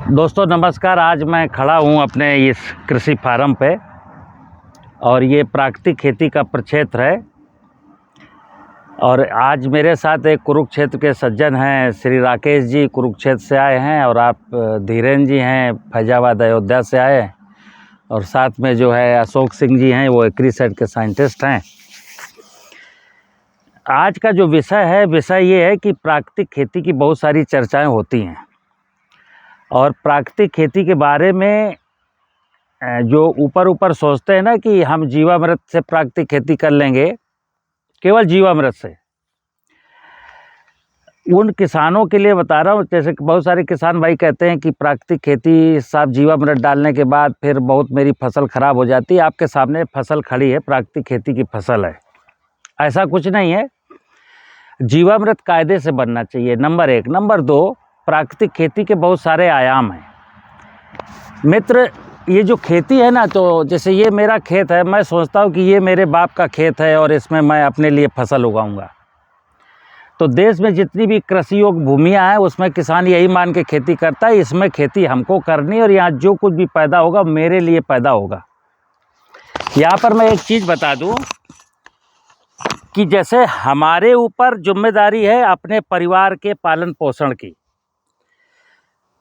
दोस्तों नमस्कार। आज मैं खड़ा हूँ अपने इस कृषि फार्म पे और ये प्राकृतिक खेती का प्रक्षेत्र है। और आज मेरे साथ एक कुरुक्षेत्र के सज्जन हैं, श्री राकेश जी कुरुक्षेत्र से आए हैं, और आप धीरेन्द्र जी हैं फैजाबाद अयोध्या से आए हैं, और साथ में जो है अशोक सिंह जी हैं, वो एग्रीसेट के साइंटिस्ट हैं। आज का जो विषय ये है कि प्राकृतिक खेती की बहुत सारी चर्चाएं होती हैं, और प्राकृतिक खेती के बारे में जो ऊपर सोचते हैं ना कि हम जीवामृत से प्राकृतिक खेती कर लेंगे, केवल जीवामृत से, उन किसानों के लिए बता रहा हूँ। जैसे कि बहुत सारे किसान भाई कहते हैं कि प्राकृतिक खेती साहब जीवामृत डालने के बाद फिर बहुत मेरी फसल ख़राब हो जाती है। आपके सामने फसल खड़ी है, प्राकृतिक खेती की फसल है, ऐसा कुछ नहीं है। जीवामृत कायदे से बनना चाहिए, नंबर 1। नंबर 2, प्राकृतिक खेती के बहुत सारे आयाम हैं मित्र। ये जो खेती है ना, तो जैसे ये मेरा खेत है, मैं सोचता हूँ कि ये मेरे बाप का खेत है और इसमें मैं अपने लिए फसल उगाऊंगा। तो देश में जितनी भी कृषि योग्य भूमियाँ हैं उसमें किसान यही मान के खेती करता है, इसमें खेती हमको करनी, और यहाँ जो कुछ भी पैदा होगा मेरे लिए पैदा होगा। यहाँ पर मैं एक चीज़ बता दूँ कि जैसे हमारे ऊपर जिम्मेदारी है अपने परिवार के पालन पोषण की,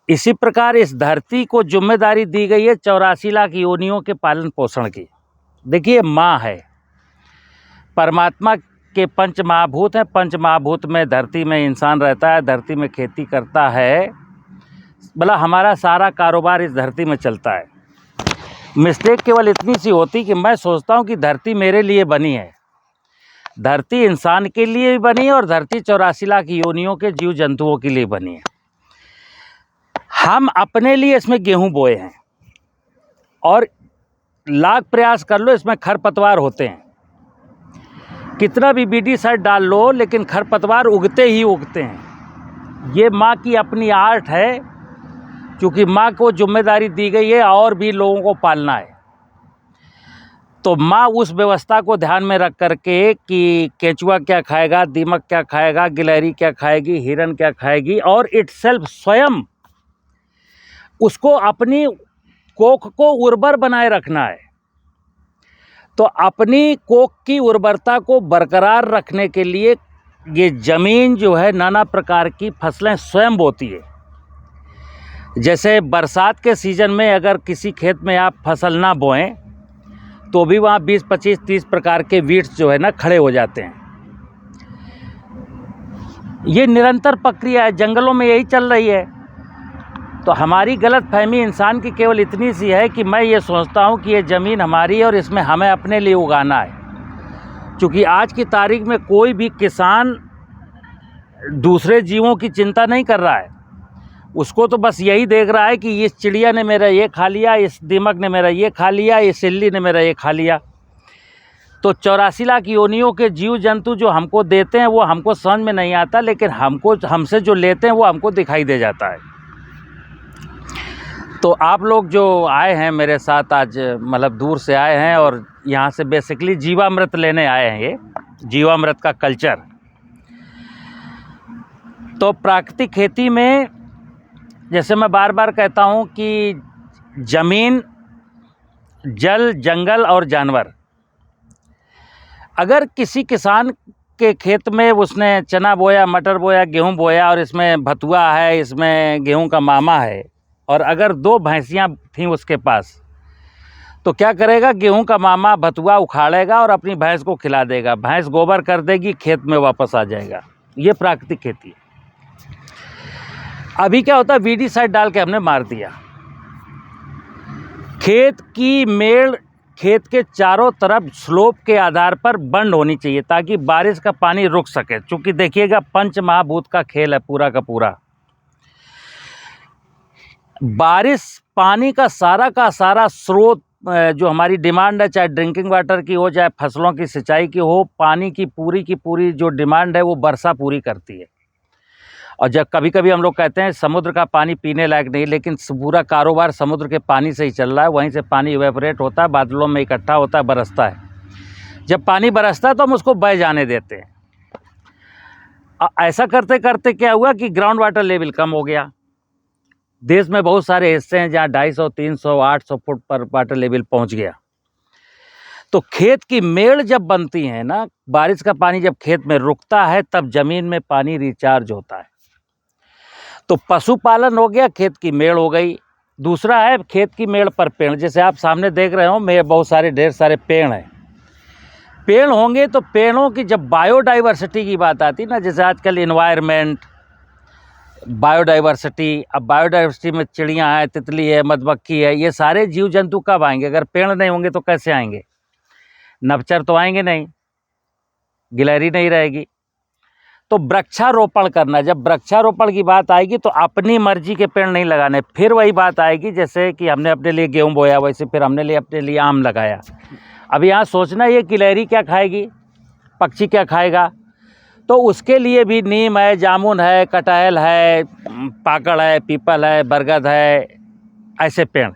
इसी प्रकार इस धरती को जिम्मेदारी दी गई है 84 लाख योनियों के पालन पोषण की। देखिए, माँ है, परमात्मा के पंच महाभूत हैं। पंच महाभूत में धरती में इंसान रहता है, धरती में खेती करता है, भला हमारा सारा कारोबार इस धरती में चलता है। मिस्टेक केवल इतनी सी होती कि मैं सोचता हूँ कि धरती मेरे लिए बनी है, धरती इंसान के लिए भी बनी है, और धरती 84 लाख योनियों के जीव जंतुओं के लिए बनी है। हम अपने लिए इसमें गेहूं बोए हैं, और लाख प्रयास कर लो इसमें खरपतवार होते हैं, कितना भी बीडीसाइड डाल लो लेकिन खरपतवार उगते ही उगते हैं। ये माँ की अपनी आर्ट है, क्योंकि माँ को जिम्मेदारी दी गई है और भी लोगों को पालना है। तो माँ उस व्यवस्था को ध्यान में रख करके कि केंचुआ क्या खाएगा, दीमक क्या खाएगा, गिलहरी क्या खाएगी, हिरन क्या खाएगी, और इटसेल्फ स्वयं उसको अपनी कोख को उर्वर बनाए रखना है। तो अपनी कोख की उर्वरता को बरकरार रखने के लिए ये ज़मीन जो है नाना प्रकार की फसलें स्वयं बोती है। जैसे बरसात के सीज़न में अगर किसी खेत में आप फसल ना बोएं तो भी वहाँ 20, 25, 30 प्रकार के वीड्स जो है ना खड़े हो जाते हैं। ये निरंतर प्रक्रिया है, जंगलों में यही चल रही है। तो हमारी गलत फहमी इंसान की केवल इतनी सी है कि मैं ये सोचता हूँ कि ये ज़मीन हमारी है और इसमें हमें अपने लिए उगाना है। क्योंकि आज की तारीख में कोई भी किसान दूसरे जीवों की चिंता नहीं कर रहा है, उसको तो बस यही देख रहा है कि इस चिड़िया ने मेरा ये खा लिया, इस दीमक ने मेरा ये खा लिया, इस इल्ली ने मेरा ये खा लिया। तो 84 लाख योनियों के जीव जंतु जो हमको देते हैं वो हमको समझ में नहीं आता, लेकिन हमसे जो लेते हैं वो हमको दिखाई दे जाता है। तो आप लोग जो आए हैं मेरे साथ आज, मतलब दूर से आए हैं और यहाँ से बेसिकली जीवामृत लेने आए हैं, ये जीवामृत का कल्चर। तो प्राकृतिक खेती में जैसे मैं बार बार कहता हूँ कि ज़मीन, जल, जंगल और जानवर, अगर किसी किसान के खेत में उसने चना बोया, मटर बोया, गेहूँ बोया, और इसमें भतुआ है, इसमें गेहूँ का मामा है, और अगर 2 भैंसियाँ थीं उसके पास, तो क्या करेगा? गेहूं का मामा भतुआ उखाड़ेगा और अपनी भैंस को खिला देगा, भैंस गोबर कर देगी, खेत में वापस आ जाएगा। ये प्राकृतिक खेती है। अभी क्या होता है, वीडीसाइड डाल के हमने मार दिया। खेत की मेड़ खेत के चारों तरफ स्लोप के आधार पर बंद होनी चाहिए ताकि बारिश का पानी रुक सके। चूँकि देखिएगा पंच महाभूत का खेल है पूरा का पूरा। बारिश पानी का सारा स्रोत जो हमारी डिमांड है, चाहे ड्रिंकिंग वाटर की हो, चाहे फसलों की सिंचाई की हो, पानी की पूरी जो डिमांड है वो वर्षा पूरी करती है। और जब कभी कभी हम लोग कहते हैं समुद्र का पानी पीने लायक नहीं, लेकिन पूरा कारोबार समुद्र के पानी से ही चल रहा है। वहीं से पानी इवेपोरेट होता है, बादलों में इकट्ठा होता है, बरसता है। जब पानी बरसता है तो हम उसको बह जाने देते हैं। ऐसा करते करते क्या हुआ कि ग्राउंड वाटर लेवल कम हो गया। देश में बहुत सारे हिस्से हैं जहाँ 250, 300, 800 फुट पर वाटर लेवल पहुँच गया। तो खेत की मेड़ जब बनती है ना, बारिश का पानी जब खेत में रुकता है तब ज़मीन में पानी रिचार्ज होता है। तो पशुपालन हो गया, खेत की मेड़ हो गई। दूसरा है खेत की मेड़ पर पेड़, जैसे आप सामने देख रहे हो मैं बहुत सारे ढेर सारे पेड़ हैं। पेड़ होंगे तो पेड़ों की जब बायोडाइवर्सिटी की बात आती ना, जैसे आजकल इन्वायरमेंट, बायोडाइवर्सिटी, अब बायोडाइवर्सिटी में चिड़ियाँ हैं, तितली है, मधुमक्खी है, ये सारे जीव जंतु कब आएंगे? अगर पेड़ नहीं होंगे तो कैसे आएंगे? नवचर तो आएंगे नहीं, गिलहरी नहीं रहेगी। तो वृक्षारोपण करना, जब वृक्षारोपण की बात आएगी तो अपनी मर्जी के पेड़ नहीं लगाने। फिर वही बात आएगी जैसे कि हमने अपने लिए गेहूँ बोया, वैसे फिर हमने अपने लिए आम लगाया। अब यहाँ सोचना ये गिलहरी क्या खाएगी, पक्षी क्या खाएगा, तो उसके लिए भी नीम है, जामुन है, कटहल है, पाकड़ है, पीपल है, बरगद है, ऐसे पेड़।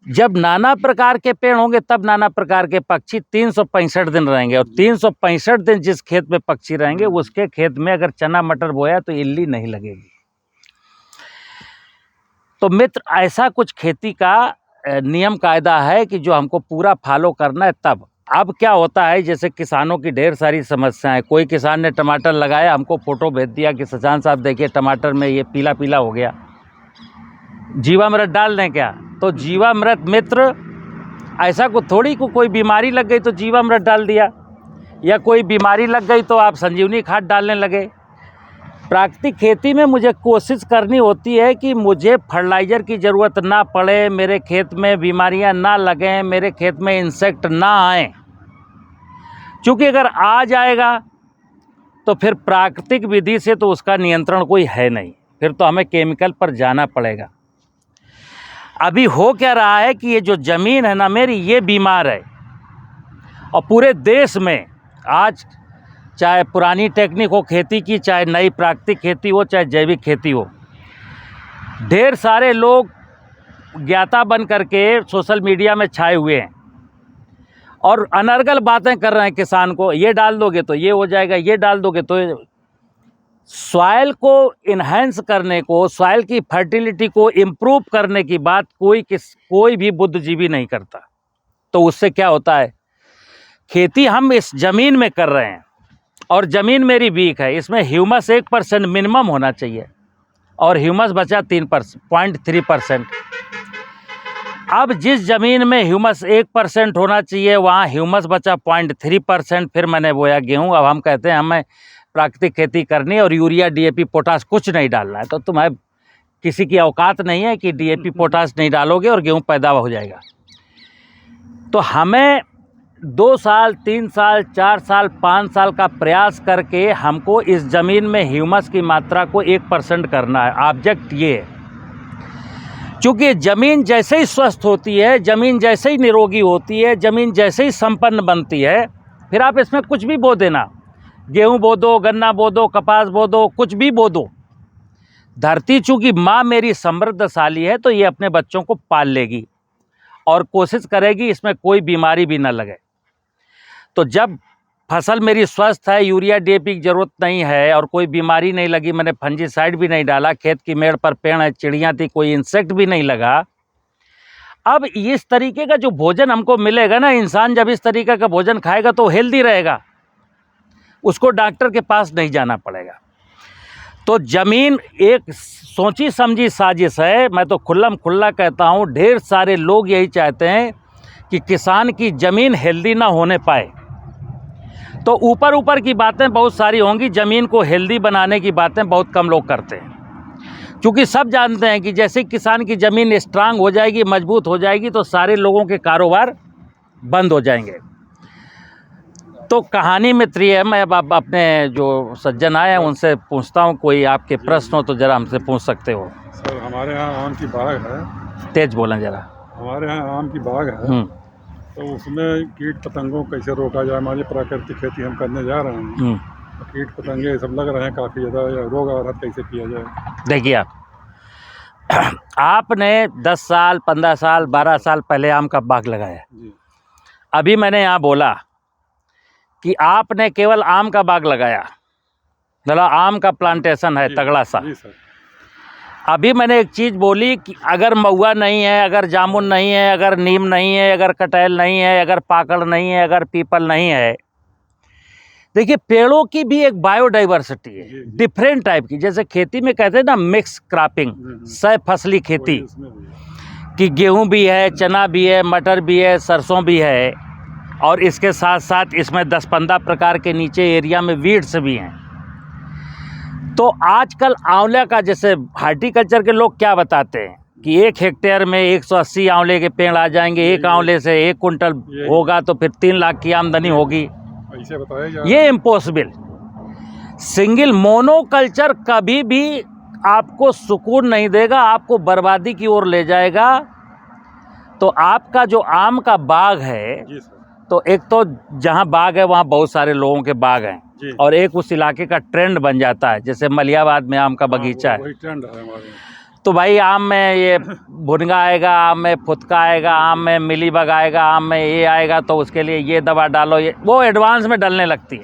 जब नाना प्रकार के पेड़ होंगे तब नाना प्रकार के पक्षी 365 दिन रहेंगे, और 365 दिन जिस खेत में पक्षी रहेंगे उसके खेत में अगर चना मटर बोया तो इल्ली नहीं लगेगी। तो मित्र, ऐसा कुछ खेती का नियम कायदा है कि जो हमको पूरा फॉलो करना है। तब अब क्या होता है, जैसे किसानों की ढेर सारी समस्याएं। कोई किसान ने टमाटर लगाया, हमको फ़ोटो भेज दिया कि सचान साहब देखिए टमाटर में ये पीला पीला हो गया, जीवामृत डाल दें क्या? तो जीवामृत मित्र, ऐसा को थोड़ी को कोई बीमारी लग गई तो जीवामृत डाल दिया, या कोई बीमारी लग गई तो आप संजीवनी खाद डालने लगे। प्राकृतिक खेती में मुझे कोशिश करनी होती है कि मुझे फर्टिलाइज़र की ज़रूरत ना पड़े, मेरे खेत में बीमारियां ना लगें, मेरे खेत में इंसेक्ट ना आएँ। क्योंकि अगर आ जाएगा तो फिर प्राकृतिक विधि से तो उसका नियंत्रण कोई है नहीं, फिर तो हमें केमिकल पर जाना पड़ेगा। अभी हो क्या रहा है कि ये जो ज़मीन है ना मेरी, ये बीमार है। और पूरे देश में आज चाहे पुरानी टेक्निक हो खेती की, चाहे नई प्राकृतिक खेती हो, चाहे जैविक खेती हो, ढेर सारे लोग ज्ञाता बन करके सोशल मीडिया में छाए हुए हैं और अनर्गल बातें कर रहे हैं किसान को, ये डाल दोगे तो ये हो जाएगा, ये डाल दोगे तो। सॉइल को इन्हेंस करने को, सॉइल की फर्टिलिटी को इम्प्रूव करने की बात कोई भी बुद्धिजीवी नहीं करता। तो उससे क्या होता है, खेती हम इस ज़मीन में कर रहे हैं और ज़मीन मेरी वीक है, इसमें ह्यूमस 1% मिनिमम होना चाहिए और ह्यूमस बचा 3.3%। अब जिस ज़मीन में ह्यूमस 1% होना चाहिए वहाँ ह्यूमस बचा 0.3%। फिर मैंने बोया गेहूँ। अब हम कहते हैं हमें प्राकृतिक खेती करनी है और यूरिया, DAP, पोटास कुछ नहीं डालना है। तो तुम्हें किसी की औकात नहीं है कि DAP, पोटास नहीं डालोगे और गेहूँ पैदा हो जाएगा। तो हमें 2 साल, 3 साल, 4 साल, 5 साल का प्रयास करके हमको इस ज़मीन में ह्यूमस की मात्रा को 1% करना है। ऑब्जेक्ट ये है, क्योंकि ज़मीन जैसे ही स्वस्थ होती है, ज़मीन जैसे ही निरोगी होती है, ज़मीन जैसे ही संपन्न बनती है, फिर आप इसमें कुछ भी बो देना, गेहूँ बो दो, गन्ना बो दो, कपास बो दो, कुछ भी बो दो। धरती चूँकि माँ मेरी समृद्धशाली है तो ये अपने बच्चों को पाल लेगी और कोशिश करेगी इसमें कोई बीमारी भी ना लगे। तो जब फसल मेरी स्वस्थ है, यूरिया, DAP की ज़रूरत नहीं है और कोई बीमारी नहीं लगी, मैंने फंजीसाइड भी नहीं डाला, खेत की मेड़ पर पेड़ है, चिड़ियाँ थी, कोई इंसेक्ट भी नहीं लगा। अब इस तरीके का जो भोजन हमको मिलेगा ना, इंसान जब इस तरीके का भोजन खाएगा तो हेल्दी रहेगा, उसको डॉक्टर के पास नहीं जाना पड़ेगा। तो ज़मीन एक सोची समझी साजिश है। मैं तो खुल्लम खुल्ला कहता हूँ, ढेर सारे लोग यही चाहते हैं कि किसान की ज़मीन हेल्दी ना होने पाए। तो ऊपर ऊपर की बातें बहुत सारी होंगी, ज़मीन को हेल्दी बनाने की बातें बहुत कम लोग करते हैं। क्योंकि सब जानते हैं कि जैसे किसान की ज़मीन स्ट्रांग हो जाएगी, मजबूत हो जाएगी, तो सारे लोगों के कारोबार बंद हो जाएंगे। तो कहानी मित्र ये है, मैं अब अपने जो सज्जन आए हैं उनसे पूछता हूँ, कोई आपके प्रश्न हो तो ज़रा हमसे पूछ सकते हो। सर, हमारे यहाँ आम की बाग है। तेज बोलें ज़रा। हमारे यहाँ आम की बाग है, तो उसमें कीट पतंगों को कैसे रोका जाए? हमारी प्राकृतिक खेती हम करने जा रहे हैं, तो कीट पतंगे सब लग रहे हैं काफ़ी ज़्यादा, रोग आघात कैसे किया जाए? देखिए, आपने 10 साल, 15 साल, 12 साल पहले आम का बाग लगाया जी। अभी मैंने यहाँ बोला कि आपने केवल आम का बाग लगाया, मतलब आम का प्लांटेशन है तगड़ा सा। अभी मैंने एक चीज़ बोली कि अगर महुआ नहीं है, अगर जामुन नहीं है, अगर नीम नहीं है, अगर कटहल नहीं है, अगर पाकड़ नहीं है, अगर पीपल नहीं है, देखिए पेड़ों की भी एक बायोडाइवर्सिटी है, डिफरेंट टाइप की। जैसे खेती में कहते हैं ना मिक्स क्रॉपिंग, सह फसली खेती, कि गेहूं भी है, चना भी है, मटर भी है, सरसों भी है, और इसके साथ साथ इसमें 10-15 प्रकार के नीचे एरिया में वीड्स भी हैं। तो आजकल आंवले का, जैसे हार्टिकल्चर के लोग क्या बताते हैं कि 1 हेक्टेयर में 180 आंवले के पेड़ आ जाएंगे, एक आंवले से 1 कुंटल होगा तो फिर 3 लाख की आमदनी होगी। ऐसे बताया ये इम्पॉसिबल। सिंगल मोनोकल्चर कभी भी आपको सुकून नहीं देगा, आपको बर्बादी की ओर ले जाएगा। तो आपका जो आम का बाग है, तो एक तो जहाँ बाग है वहाँ बहुत सारे लोगों के बाग हैं, और एक उस इलाके का ट्रेंड बन जाता है। जैसे मलियाबाद में आम का बगीचा है, वही ट्रेंड है हमारे। तो भाई आम में ये भुनगा आएगा, आम में फुदका आएगा, आम में मिलीबग आएगा, आम में ये आएगा, तो उसके लिए ये दवा डालो, ये वो एडवांस में डलने लगती है।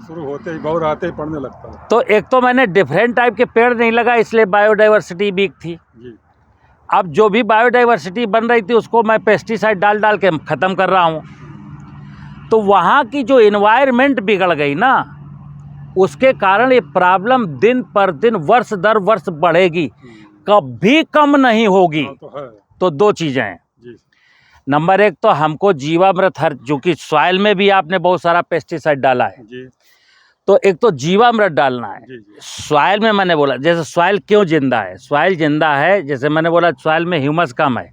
शुरू होते ही बहुत आते ही पड़ने लगता है। तो एक तो मैंने डिफरेंट टाइप के पेड़ नहीं लगा, इसलिए बायोडाइवर्सिटी वीक थी। अब जो भी बायोडाइवर्सिटी बन रही थी उसको मैं पेस्टिसाइड डाल डाल के ख़त्म कर रहा हूँ। तो वहाँ की जो इन्वायरमेंट बिगड़ गई ना, उसके कारण ये प्रॉब्लम दिन पर दिन, वर्ष दर वर्ष बढ़ेगी, कभी कम नहीं होगी। तो 2 चीज़ें हैं। नंबर 1 तो हमको जीवामृत, हर चूँकि सॉइल में भी आपने बहुत सारा पेस्टिसाइड डाला है, तो एक तो जीवामृत डालना है। सॉइल में मैंने बोला, जैसे सॉइल क्यों जिंदा है, सॉइल जिंदा है, जैसे मैंने बोला सॉइल में ह्यूमस कम है।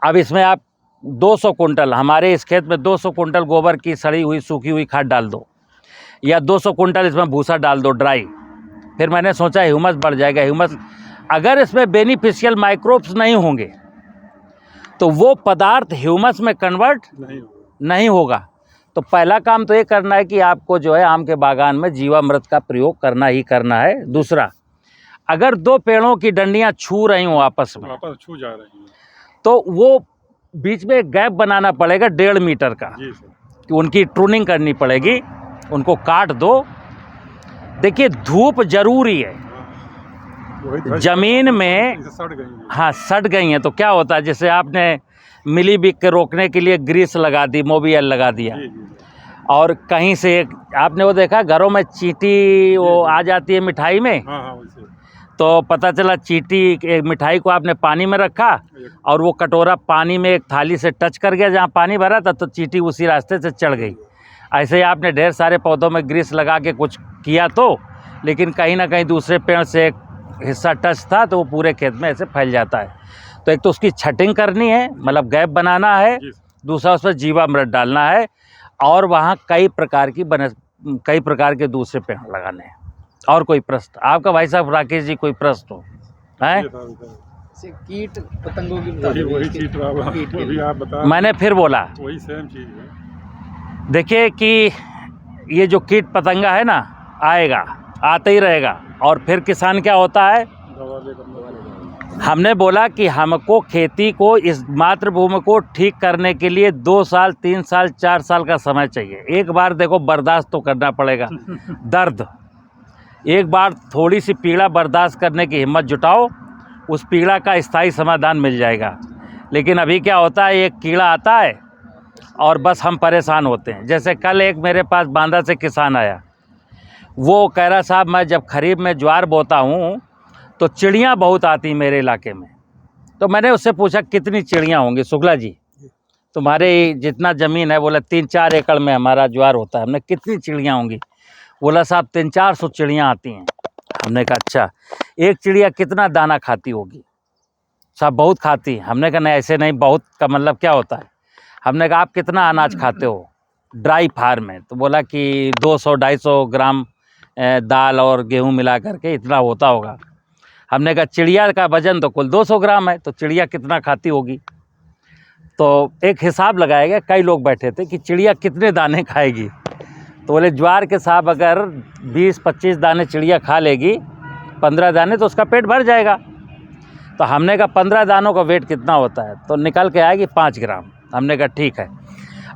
अब इसमें आप 200 कुंटल, हमारे इस खेत में 200 कुंटल गोबर की सड़ी हुई सूखी हुई खाद डाल दो, या 200 कुंटल इसमें भूसा डाल दो ड्राई। फिर मैंने सोचा ह्यूमस बढ़ जाएगा। ह्यूमस, अगर इसमें बेनिफिशियल माइक्रोब्स नहीं होंगे तो वो पदार्थ ह्यूमस में कन्वर्ट नहीं होगा। तो पहला काम तो ये करना है कि आपको जो है आम के बागान में जीवामृत का प्रयोग करना ही करना है। दूसरा, अगर 2 पेड़ों की डंडियां छू रही हों आपस में, छू जा रही हैं, तो वो बीच में एक गैप बनाना पड़ेगा 1.5 मीटर का, कि उनकी ट्रूनिंग करनी पड़ेगी, उनको काट दो। देखिए धूप जरूरी है जमीन में। हाँ, सड़ गई हैं तो क्या होता है, जैसे आपने मिलीबिग के रोकने के लिए ग्रीस लगा दी, मोबियल लगा दिया, और कहीं से आपने वो देखा घरों में चींटी वो आ जाती है मिठाई में, तो पता चला चींटी, एक मिठाई को आपने पानी में रखा और वो कटोरा पानी में एक थाली से टच कर गया जहाँ पानी भरा था, तो चींटी उसी रास्ते से चढ़ गई। ऐसे ही आपने ढेर सारे पौधों में ग्रीस लगा के कुछ किया तो, लेकिन कहीं ना कहीं दूसरे पेड़ से एक हिस्सा टच था तो वो पूरे खेत में ऐसे फैल जाता है। तो एक तो उसकी छटिंग करनी है, मतलब गैप बनाना है, दूसरा उसमें जीवामृत डालना है, और वहाँ कई प्रकार के दूसरे पेड़ लगाने हैं। और कोई प्रश्न आपका भाई साहब? राकेश जी कोई प्रश्न हो? हैं? कीट पतंगों की वही चीज वही आप बता, मैंने फिर बोला वही सेम चीज है। देखिए कि ये जो कीट पतंगा है ना, आएगा, आते ही रहेगा, और फिर किसान क्या होता है, हमने बोला कि हमको खेती को, इस मातृभूमि को ठीक करने के लिए 2 साल 3 साल 4 साल का समय चाहिए। एक बार देखो बर्दाश्त तो करना पड़ेगा दर्द, एक बार थोड़ी सी पीड़ा बर्दाश्त करने की हिम्मत जुटाओ, उस पीड़ा का स्थायी समाधान मिल जाएगा। लेकिन अभी क्या होता है, एक कीड़ा आता है और बस हम परेशान होते हैं। जैसे कल एक मेरे पास बांदा से किसान आया, वो कह रहा साहब मैं जब खरीफ में ज्वार बोता हूँ तो चिड़ियाँ बहुत आती मेरे इलाके में। तो मैंने उससे पूछा कितनी चिड़ियाँ होंगी शुक्ला जी, तुम्हारे जितना ज़मीन है? बोला 3-4 एकड़ में हमारा ज्वार होता है। हमने कितनी चिड़ियाँ होंगी? बोला साहब 300-400 चिड़ियाँ आती हैं। हमने कहा अच्छा, एक चिड़िया कितना दाना खाती होगी? साहब बहुत खाती हैं। हमने कहा नहीं ऐसे नहीं, बहुत का मतलब क्या होता है? हमने कहा आप कितना अनाज खाते हो ड्राई फार्म में? तो बोला कि 200-250 ग्राम दाल और गेहूं मिला करके इतना होता होगा। हमने कहा चिड़िया का वजन तो कुल 200 ग्राम है, तो चिड़िया कितना खाती होगी? तो एक हिसाब लगाया गया, कई लोग बैठे थे कि चिड़िया कितने दाने खाएगी। तो बोले ज्वार के साहब अगर 20-25 दाने चिड़िया खा लेगी, 15 दाने, तो उसका पेट भर जाएगा। तो हमने कहा 15 दानों का वेट कितना होता है? तो निकल के आएगी 5 ग्राम। हमने कहा ठीक है,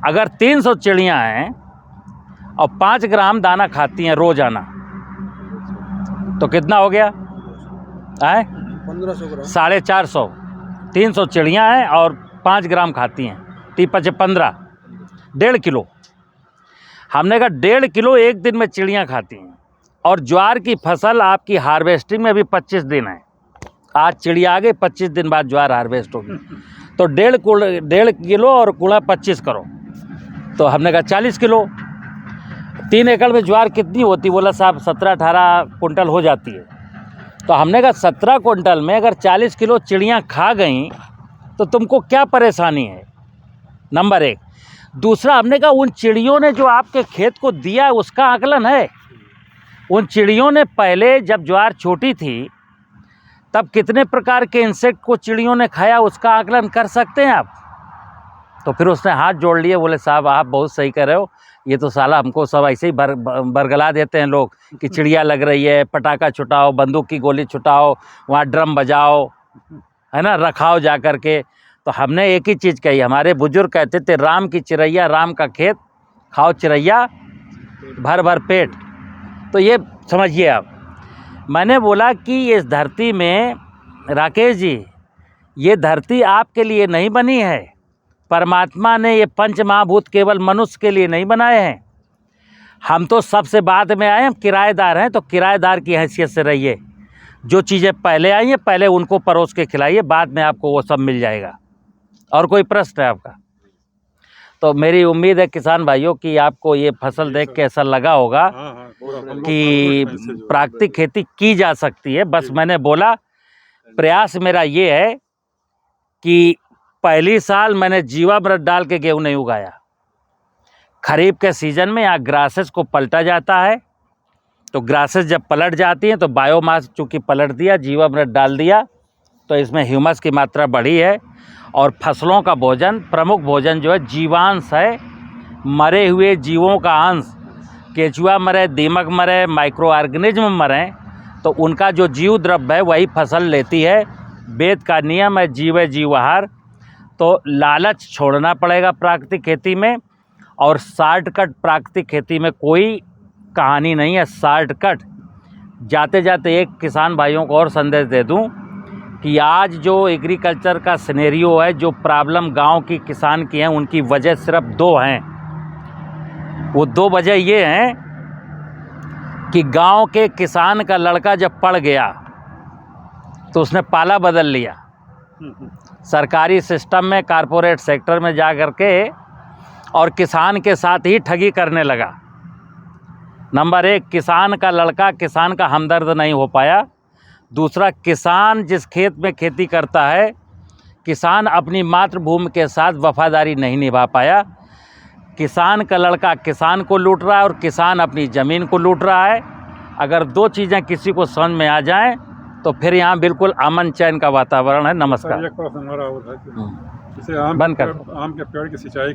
अगर 300 चिड़ियाँ हैं और 5 ग्राम दाना खाती हैं रोजाना, तो कितना हो गया? आए 1500 ग्राम। 450, 300 चिड़ियाँ हैं और 5 ग्राम खाती हैं, 15, 1.5 किलो। हमने कहा 1.5 किलो एक दिन में चिड़ियाँ खाती हैं। और ज्वार की फसल आपकी हार्वेस्टिंग में अभी 25 दिन है। आज चिड़िया आ गई, 25 दिन बाद ज्वार हार्वेस्ट होगी। तो 1.5 किलो और गुणा 25 करो, तो हमने कहा 40 किलो। 3 एकड़ में ज्वार कितनी होती? बोला साहब 17-18 कुंटल हो जाती है। तो हमने कहा 17 कुंटल में अगर 40 किलो चिड़ियाँ खा गईं तो तुमको क्या परेशानी है? नंबर 1। दूसरा, हमने कहा उन चिड़ियों ने जो आपके खेत को दिया है उसका आकलन है। उन चिड़ियों ने पहले जब ज्वार छोटी थी तब कितने प्रकार के इंसेक्ट को चिड़ियों ने खाया, उसका आकलन कर सकते हैं आप? तो फिर उसने हाथ जोड़ लिए, बोले साहब आप बहुत सही कर रहे हो, ये तो साला हमको सब ऐसे ही बरगला देते हैं लोग कि चिड़िया लग रही है, पटाखा छुटाओ, बंदूक की गोली छुटाओ, वहाँ ड्रम बजाओ, है ना, रखाओ जा कर के। तो हमने एक ही चीज़ कही, हमारे बुजुर्ग कहते थे राम की चिड़ैया राम का खेत, खाओ चिड़ैया भर भर पेट। तो ये समझिए आप। मैंने बोला कि इस धरती में राकेश जी, ये धरती आपके लिए नहीं बनी है। परमात्मा ने ये पंच महाभूत केवल मनुष्य के लिए नहीं बनाए हैं। हम तो सबसे बाद में आए, हम किराएदार हैं, तो किराएदार की हैसियत से रहिए। जो चीज़ें पहले आई हैं पहले उनको परोस के खिलाइए, बाद में आपको वो सब मिल जाएगा। और कोई प्रश्न है आपका? तो मेरी उम्मीद है किसान भाइयों कि आपको ये फसल देख के ऐसा लगा होगा कि प्राकृतिक खेती की जा सकती है। बस मैंने बोला प्रयास मेरा ये है कि पहली साल मैंने जीवामृत डाल के गेहूँ नहीं उगाया। खरीफ के सीज़न में यहाँ ग्रासेस को पलटा जाता है, तो ग्रासेस जब पलट जाती हैं तो बायोमास चूँकि पलट दिया, जीवामृत डाल दिया, तो इसमें ह्यूमस की मात्रा बढ़ी है। और फसलों का भोजन, प्रमुख भोजन जो है जीवांश है, मरे हुए जीवों का अंश। केचुआ मरे, दीमक मरे, माइक्रो ऑर्गेनिज्म मरें, तो उनका जो जीव द्रव्य है वही फसल लेती है। वेद का नियम है जीवे जीवाहार। तो लालच छोड़ना पड़ेगा प्राकृतिक खेती में। और शॉर्टकट प्राकृतिक खेती में कोई कहानी नहीं है, शॉर्टकट। जाते जाते एक किसान भाइयों को और संदेश दे दूं कि आज जो एग्रीकल्चर का सिनेरियो है, जो प्रॉब्लम गांव की किसान की हैं, उनकी वजह सिर्फ 2 हैं। वो 2 वजह ये हैं कि गांव के किसान का लड़का जब पढ़ गया तो उसने पाला बदल लिया। सरकारी सिस्टम में, कारपोरेट सेक्टर में जा कर के और किसान के साथ ही ठगी करने लगा। नंबर 1, किसान का लड़का किसान का हमदर्द नहीं हो पाया। दूसरा, किसान जिस खेत में खेती करता है, किसान अपनी मातृभूमि के साथ वफादारी नहीं निभा पाया। किसान का लड़का किसान को लूट रहा है और किसान अपनी ज़मीन को लूट रहा है। अगर 2 चीज़ें किसी को समझ में आ जाएं तो फिर यहाँ बिल्कुल अमन चैन का वातावरण है। नमस्कार। एक प्रश्न हमारा और है, जैसे बंद कर। आम के पेड़ की सिंचाई